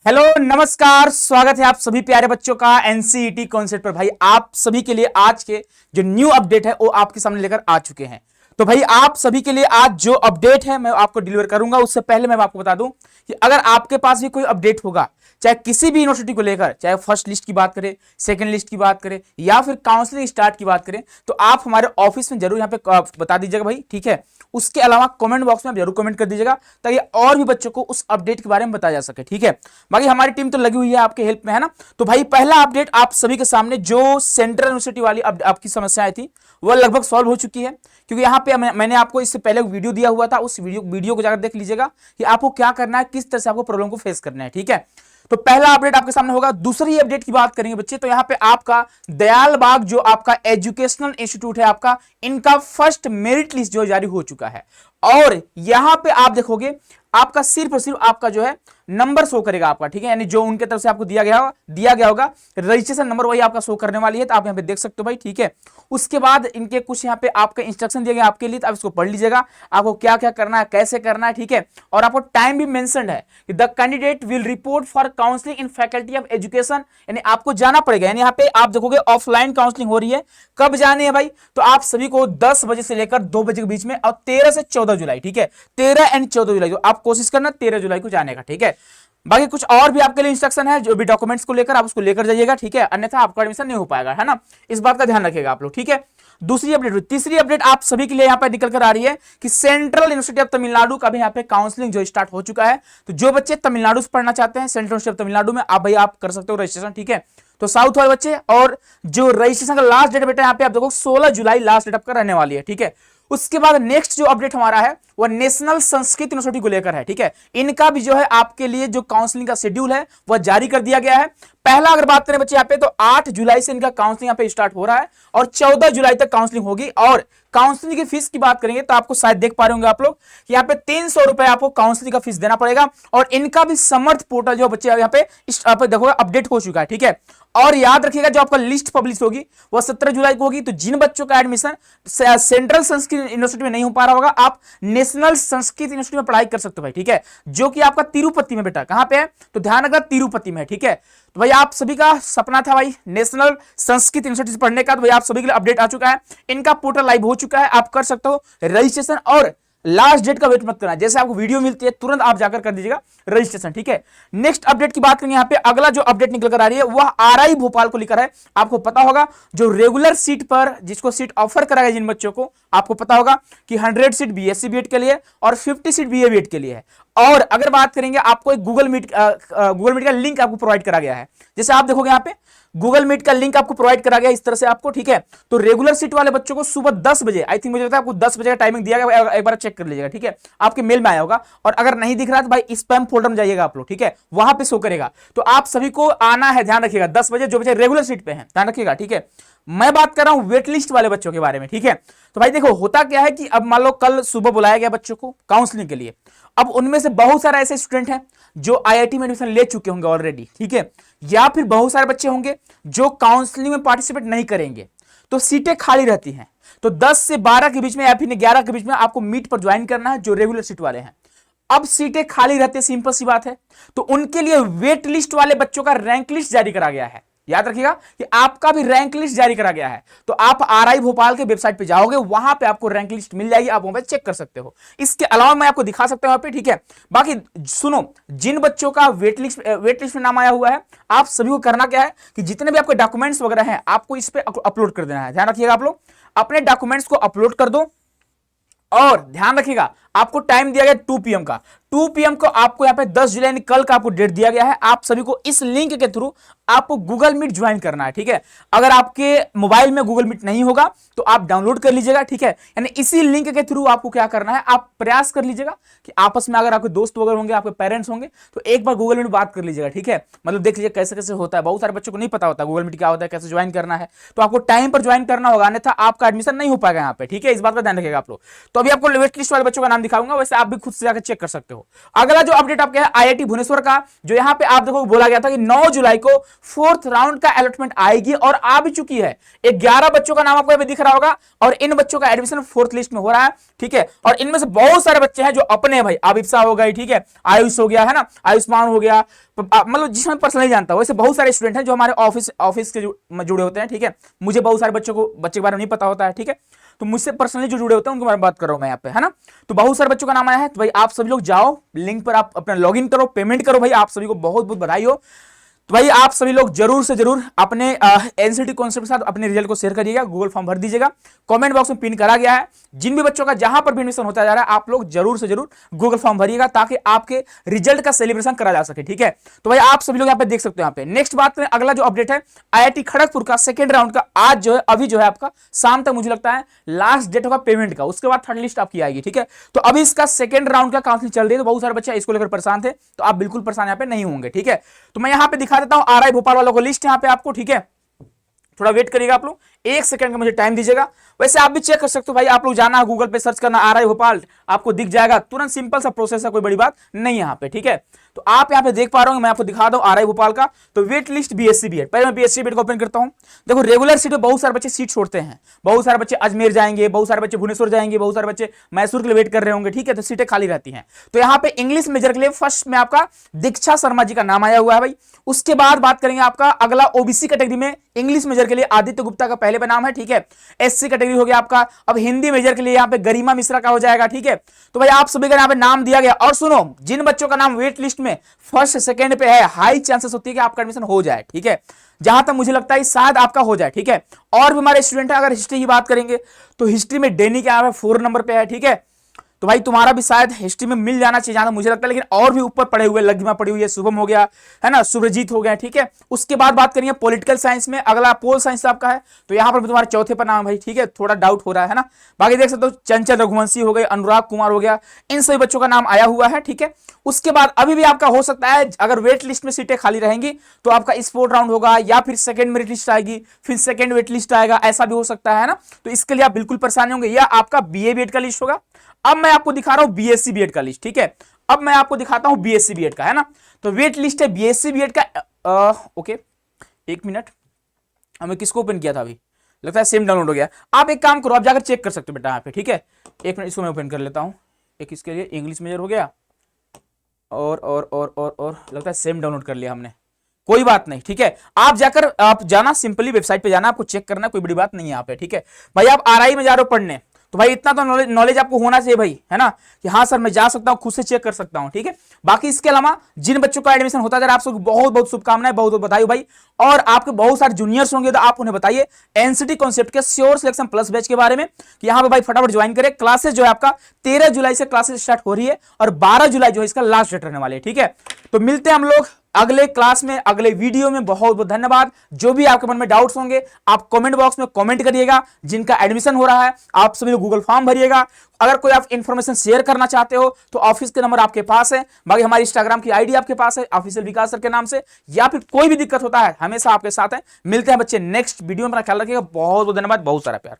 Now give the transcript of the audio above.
Hello नमस्कार, स्वागत है आप सभी प्यारे बच्चों का एनसीईटी कॉन्सेप्ट पर। भाई आप सभी के लिए आज के जो न्यू अपडेट है वो आपके सामने लेकर आ चुके हैं। तो भाई आप सभी के लिए आज जो अपडेट है मैं आपको डिलीवर करूंगा। उससे पहले मैं आपको बता दूं कि अगर आपके पास भी कोई अपडेट होगा, चाहे किसी भी यूनिवर्सिटी को लेकर, चाहे फर्स्ट लिस्ट की बात करें, सेकंड लिस्ट की बात करें या फिर काउंसलिंग स्टार्ट की बात करें, तो आप हमारे ऑफिस में जरूर यहाँ पे बता दीजिएगा भाई, ठीक है। उसके अलावा कमेंट बॉक्स में आप जरूर कमेंट कर दीजिएगा ताकि और भी बच्चों को उस अपडेट के बारे में बताया जा सके, ठीक है। बाकी हमारी टीम तो लगी हुई है आपके हेल्प में, है ना। तो भाई पहला अपडेट आप सभी के सामने, जो सेंट्रल यूनिवर्सिटी वाली आपकी समस्या आई थी वह लगभग सॉल्व हो चुकी है। क्योंकि यहाँ पे मैंने आपको इससे पहले वीडियो दिया हुआ था, उस वीडियो को जाकर देख लीजिएगा कि आपको क्या करना है, किस तरह से आपको प्रॉब्लम को फेस करना है, ठीक है। तो पहला अपडेट आपके सामने होगा। दूसरी अपडेट की बात करेंगे बच्चे, तो यहाँ पे आपका दयाल बाग जो आपका एजुकेशनल इंस्टीट्यूट है आपका, इनका फर्स्ट मेरिट लिस्ट जो जारी हो चुका है। और यहां पे आप देखोगे आपका सिर्फ और सिर्फ आपका जो है नंबर शो करेगा आपका, ठीक है। यानी जो उनके तरफ से आपको दिया गया होगा रजिस्ट्रेशन नंबर, वही आपका शो करने वाली है। तो आप यहाँ पे देख सकते हो भाई, ठीक है। उसके बाद इनके कुछ यहाँ पे आपके इंस्ट्रक्शन दिए गए आपके लिए, तो आप इसको पढ़ लीजिएगा, आपको क्या क्या करना है, कैसे करना है, ठीक है। और आपको टाइम भी मेंशन्ड है कि the candidate will report for counselling in faculty of education, यानी आपको जाना पड़ेगा। यानी यहाँ पे आप देखोगे ऑफलाइन काउंसलिंग हो रही है। कब जानी है भाई? तो आप सभी को 10 बजे से लेकर 2 बजे के बीच में, और 13 से 14 जुलाई, ठीक है। 13 एंड 14 जुलाई, तो आप कोशिश करना 13 जुलाई को जाने का, ठीक है। बाकी कुछ और भी आपके लिए इंस्ट्रक्शन है, जो भी डॉक्यूमेंट्स को लेकर आप उसको लेकर जाइएगा, ठीक है। अन्यथा आपका एडमिशन नहीं हो पाएगा, है ना। इस बात का ध्यान रखिएगा आप लोग, ठीक है। दूसरी अपडेट, तीसरी अपडेट आप सभी के लिए यहाँ पर निकल कर आ रही है कि सेंट्रल यूनिवर्सिटी ऑफ तमिलनाडु का भी यहाँ पे काउंसलिंग जो स्टार्ट हो चुका है। तो जो बच्चे तमिलनाडु से पढ़ना चाहते हैं सेंट्रल यूनिवर्सिटी ऑफ तमिलनाडु में, आप भाई आप कर सकते हो रजिस्ट्रेशन, ठीक है। तो साउथ वाले बच्चे, और जो रजिस्ट्रेशन का लास्ट डेट बेटा यहाँ पे आप देखो 16 जुलाई लास्ट डेट आपका रहने वाली है, ठीक है। उसके बाद नेक्स्ट जो अपडेट हमारा है वह नेशनल संस्कृत यूनिवर्सिटी को लेकर है, ठीक है। इनका भी जो है आपके लिए जो काउंसलिंग का शेड्यूल है वह जारी कर दिया गया है। पहला अगर बात करें बच्चे यहाँ पे, तो 8 जुलाई से इनका काउंसलिंग यहाँ पे स्टार्ट हो रहा है और 14 जुलाई तक काउंसलिंग होगी। और काउंसलिंग की फीस की बात करेंगे तो आपको शायद देख पा रहे होंगे आप लोग, यहाँ पे 300 रुपए आपको काउंसलिंग का फीस देना पड़ेगा। और इनका भी समर्थ पोर्टल जो बच्चे यहाँ पे देखो अपडेट हो चुका है, ठीक है। और याद रखिएगा जो आपका लिस्ट पब्लिश होगी वह 17 जुलाई को होगी। तो जिन बच्चों का एडमिशन सेंट्रल संस्कृत यूनिवर्सिटी में नहीं हो पा रहा होगा, आप नेशनल संस्कृत यूनिवर्सिटी में पढ़ाई कर सकते हो भाई, ठीक है। जो कि आपका तिरुपति में बेटा, कहां पे है? तो ध्यान रखना तिरुपति में, ठीक है। तो भाई आप सभी का सपना था भाई नेशनल संस्कृत यूनिवर्सिटी से पढ़ने का, तो भाई आप सभी के लिए अपडेट आ चुका है। इनका पोर्टल लाइव हो चुका है, आप कर सकते हो रजिस्ट्रेशन। और लास्ट डेट का वेट मत करना, जैसे आपको वीडियो मिलती है तुरंत आप जाकर कर दीजिएगा रजिस्ट्रेशन, ठीक है। नेक्स्ट अपडेट की बात करेंगे यहाँ पे, अगला जो अपडेट निकल कर आ रही है वह आरआई भोपाल को लेकर है। आपको पता होगा जो रेगुलर सीट पर जिसको सीट ऑफर कराया जिन बच्चों को, आपको पता होगा कि 100 सीट बीएससी बीएड के लिए और 50 सीट बीए बीएड के लिए है। और अगर बात करेंगे, आपको एक गूगल मीट का लिंक आपको प्रोवाइड करा गया है। जैसे आप देखोगे यहाँ पे गूगल मीट का लिंक आपको प्रोवाइड करा गया इस तरह से आपको, ठीक है। तो रेगुलर सीट वाले बच्चों को सुबह 10 बजे, आई थिंक मुझे लगता है आपको 10 बजे का टाइमिंग दिया गया, एक बार चेक कर लीजिएगा, ठीक है। आपके मेल में आया होगा। और अगर नहीं दिख रहा तो भाई स्पैम फोल्डर में जाइएगा आप लोग, ठीक है, वहां पे शो करेगा। तो आप सभी को आना है, ध्यान रखिएगा 10 बजे, जो बच्चे रेगुलर सीट पे हैं, ध्यान रखिएगा, ठीक है। मैं बात कर रहा हूं वेट लिस्ट वाले बच्चों के बारे में, ठीक है। तो भाई देखो होता क्या है कि अब मान लो कल सुबह बुलाया गया बच्चों को काउंसलिंग के लिए। अब उनमें से बहुत सारे ऐसे स्टूडेंट हैं जो आईआईटी में एडमिशन ले चुके होंगे ऑलरेडी, ठीक है। या फिर बहुत सारे बच्चे होंगे जो काउंसलिंग में पार्टिसिपेट नहीं करेंगे, तो सीटें खाली रहती हैं। तो 10 से 12 के बीच में या फिर 11 के बीच में आपको मीट पर ज्वाइन करना है, जो रेगुलर सीट वाले हैं। अब सीटें खाली रहती है, सिंपल सी बात है। तो उनके लिए वेट लिस्ट वाले बच्चों का रैंक लिस्ट जारी करा गया है। याद रखिएगा कि आपका भी रैंक लिस्ट जारी करा गया है। तो आप आरआई भोपाल के वेबसाइट पे जाओगे, वहां पे आपको रैंक लिस्ट मिल जाएगी, आप वहां पे चेक कर सकते हो। इसके अलावा मैं आपको दिखा सकता हूं यहाँ पे, ठीक है। बाकी सुनो, जिन बच्चों का वेट लिस्ट में नाम आया हुआ है, आप सभी को करना क्या है कि जितने भी आपके डॉक्यूमेंट्स वगैरह हैं आपको इस पे अपलोड कर देना है। ध्यान रखिएगा आप लोग अपने डॉक्यूमेंट्स को अपलोड कर दो। और ध्यान रखिएगा आपको टाइम दिया गया 2 PM का। 2 PM को आपको यहाँ पे 10 जुलाई यानी कल का आपको डेट दिया गया है। आप सभी को इस लिंक के थ्रू आपको गूगल मीट ज्वाइन करना है, ठीक है। अगर आपके मोबाइल में गूगल मीट नहीं होगा तो आप डाउनलोड कर लीजिएगा, ठीक है। यानी इसी लिंक के थ्रू आपको क्या करना है, आप प्रयास कर लीजिएगा कि आपस में अगर आपके दोस्त वगैरह होंगे, आपके पेरेंट्स होंगे, तो एक बार गूगल मीट बात कर लीजिएगा, ठीक है। मतलब देख लीजिए कैसे कैसे होता है। बहुत सारे बच्चों को नहीं पता होता गूगल मीट क्या होता है, कैसे ज्वाइन करना है। तो आपको टाइम पर ज्वाइन करना होगा, अन्यथा आपका एडमिशन नहीं हो पाएगा यहाँ पे, ठीक है। इस बात का ध्यान रखिएगा आप लोग। तो अभी आपको वेट लिस्ट वाले बच्चों का नाम दिखाऊंगा, वैसे आप भी खुद से जाकर चेक कर सकते हो। अगला जो अपडेट आपका है आईआईटी भुवनेश्वर का, जो यहाँ पे आप देखो बोला गया था कि 9 जुलाई को 4th राउंड का अलॉटमेंट आएगी और आ भी चुकी है। 11 बच्चों का नाम आपको अभी दिख रहा होगा और इन बच्चों का एडमिशन 4th लिस्ट में हो रहा है, ठीक है। और इनमें से बहुत सारे बच्चे हैं जो अपने भाई आबिफ्सा हो गई, ठीक है, आयुष हो गया, है ना, आयुष्मान हो गया, मतलब जिसमें पर्सनली जानता हूं, वैसे बहुत सारे स्टूडेंट हैं जो हमारे ऑफिस के जुड़े होते हैं, ठीक है। मुझे बहुत सारे बच्चे के बारे में नहीं पता होता है, ठीक है, तो मुझसे पर्सनली जो जुड़े होते हैं उनके बारे में बात कर रहा हूं मैं यहाँ पे, है ना। तो बहुत सारे बच्चों का नाम आया है, तो भाई आप सभी लोग जाओ लिंक पर, आप अपना लॉगिन करो, पेमेंट करो, भाई आप सभी को बहुत बहुत बधाई हो। तो भाई आप सभी लोग जरूर से जरूर अपने एनसीईटी कॉन्सेप्ट के साथ अपने रिजल्ट को शेयर करिएगा, गूगल फॉर्म भर दीजिएगा, कमेंट बॉक्स में पिन करा गया है। जिन भी बच्चों का जहां पर भी एडमिशन होता जा रहा है आप लोग जरूर से जरूर गूगल फॉर्म भरिएगा ताकि आपके रिजल्ट का सेलिब्रेशन करा जा सके, ठीक है। तो भाई आप सभी लोग यहाँ पे देख सकते हो। यहाँ पे नेक्स्ट बात करें, अगला जो अपडेट है आईआईटी खड़गपुर का सेकंड राउंड का, आज जो है अभी जो है आपका शाम तक मुझे लगता है लास्ट डेट होगा पेमेंट का, उसके बाद थर्ड लिस्ट आपकी आएगी, ठीक है। तो अभी इसका सेकंड राउंड का काउंसलिंग चल रही है, तो बहुत सारे बच्चे इसको लेकर परेशान थे, तो आप बिल्कुल परेशान यहाँ पे नहीं होंगे, ठीक है। तो मैं यहाँ पे दिखा देता हूँ आरआई भोपाल वालों को लिस्ट यहाँ पे आपको, ठीक है। थोड़ा वेट करिएगा आप लोग, 1 सेकंड का मुझे टाइम दीजिएगा। वैसे आप भी चेक कर सकते हो भाई, आप लोग जाना है गूगल पे सर्च करना आरआई भोपाल, आपको दिख जाएगा तुरंत, सिंपल सा प्रोसेस है, कोई बड़ी बात नहीं यहाँ पे, ठीक है। तो आप यहाँ पे देख पा रहे हो, मैं आपको दिखा दूं आरआई भोपाल का, तो वेट लिस्ट बीएससी बीएड, पहले मैं बीएससी बीएड को ओपन करता हूं। देखो रेगुलर सीट में बहुत सारे बच्चे सीट छोड़ते हैं, बहुत सारे बच्चे अजमेर जाएंगे, बहुत सारे बच्चे भुवनेश्वर जाएंगे, बहुत सारे बच्चे मैसूर के लिए वेट कर रहे होंगे, ठीक है, तो सीटें खाली रहती हैं। तो यहाँ पे इंग्लिश मेजर के लिए फर्स्ट में आपका दीक्षा शर्मा जी का नाम आया हुआ है भाई। उसके बाद बात करेंगे आपका अगला ओबीसी कैटेगरी में इंग्लिश मेजर के लिए आदित्य गुप्ता का पहले पे नाम है, ठीक है। एससी कैटेगरी हो गया आपका, अब हिंदी मेजर के लिए यहाँ पे गरिमा मिश्रा का हो जाएगा, ठीक है। तो भाई आप सभी का यहाँ पे नाम दिया गया। और सुनो, जिन बच्चों का नाम वेट लिस्ट में फर्स्ट सेकंड पे है, हाई चांसेस होती है कि आपका एडमिशन हो जाए, ठीक है। जहां तक मुझे लगता है शायद आपका हो जाए, ठीक है। और भी हमारे स्टूडेंट है, अगर हिस्ट्री की बात करेंगे तो हिस्ट्री में डेनी के यहाँ पे 4 नंबर पे है, ठीक है। तो भाई तुम्हारा भी शायद हिस्ट्री में मिल जाना चाहिए, जहां मुझे लगता है, लेकिन और भी ऊपर पड़े हुए, लग्गिमा पड़ी हुई है, शुभम हो गया, है ना, सुब्रजीत हो गया, ठीक है। उसके बाद बात करेंगे पॉलिटिकल साइंस में, अगला पोल साइंस आपका है, तो यहां पर भी तुम्हारे चौथे पर नाम है भाई, ठीक है, थोड़ा डाउट हो रहा है ना। बाकी देख सकते हो चंचल रघुवंशी हो गए, अनुराग कुमार हो गया, इन सभी बच्चों का नाम आया हुआ है, ठीक है। उसके बाद अभी भी आपका हो सकता है, अगर वेट लिस्ट में सीटें खाली रहेंगी तो आपका स्पोर्ट राउंड होगा, या फिर सेकंड मेरिट लिस्ट आएगी, फिर सेकंड वेट लिस्ट आएगा, ऐसा भी हो सकता है ना। तो इसके लिए आप बिल्कुल परेशान होंगे, या आपका बीए बीएड का लिस्ट होगा। अब मैं आपको दिखा रहा हूं बीएससी बीएड का लिस्ट, ठीक है। अब मैं आपको दिखाता हूं बीएससी बीएड का, है ना। तो वेट लिस्ट है बीएससी बीएड का, ओके 1 मिनट, हमें किसको ओपन किया था अभी, लगता है सेम डाउनलोड हो गया। आप एक काम करो, आप जाकर चेक कर सकते हो बेटा यहाँ पे, ठीक है। 1 मिनट, इसको मैं ओपन कर लेता हूं। एक इसके लिए इंग्लिश मेजर हो गया, और लगता है सेम डाउनलोड कर लिया हमने, कोई बात नहीं, ठीक है। आप जाकर आप जाना, सिंपली वेबसाइट पे जाना, आपको चेक करना, कोई बड़ी बात नहीं है यहाँ पे, ठीक है। भाई आप आरआई में जा रहे हो पढ़ने, तो भाई इतना तो नॉलेज आपको होना चाहिए भाई, है ना, कि हाँ सर मैं जा सकता हूँ, खुद से चेक कर सकता हूँ, ठीक है। बाकी इसके अलावा जिन बच्चों का एडमिशन होता है, आप सबको बहुत बहुत शुभकामनाएं, बहुत बहुत बधाई भाई। और आपके बहुत सारे जूनियर्स होंगे, तो आप उन्हें बताइए एनसीईटी कॉन्सेप्ट के श्योर सिलेक्शन प्लस बैच के बारे में, कि यहाँ पे भाई फटाफट ज्वाइन करें। क्लासेस जो है आपका 13 जुलाई से क्लासेस स्टार्ट हो रही है, और 12 जुलाई जो है इसका लास्ट डेट रहने वाली है, ठीक है। तो मिलते हैं हम लोग अगले क्लास में, अगले वीडियो में। बहुत बहुत धन्यवाद। जो भी आपके मन में डाउट्स होंगे आप कमेंट बॉक्स में कमेंट करिएगा। जिनका एडमिशन हो रहा है आप सभी लोग गूगल फॉर्म भरिएगा। अगर कोई आप इंफॉर्मेशन शेयर करना चाहते हो तो ऑफिस के नंबर आपके पास है, बाकी हमारी इंस्टाग्राम की आईडी आपके पास है ऑफिशियल विकास सर के नाम से, या फिर कोई भी दिक्कत होता है हमेशा आपके साथ है। मिलते हैं बच्चे नेक्स्ट वीडियो में, अपना ख्याल रखिएगा। बहुत बहुत धन्यवाद, बहुत सारा प्यार।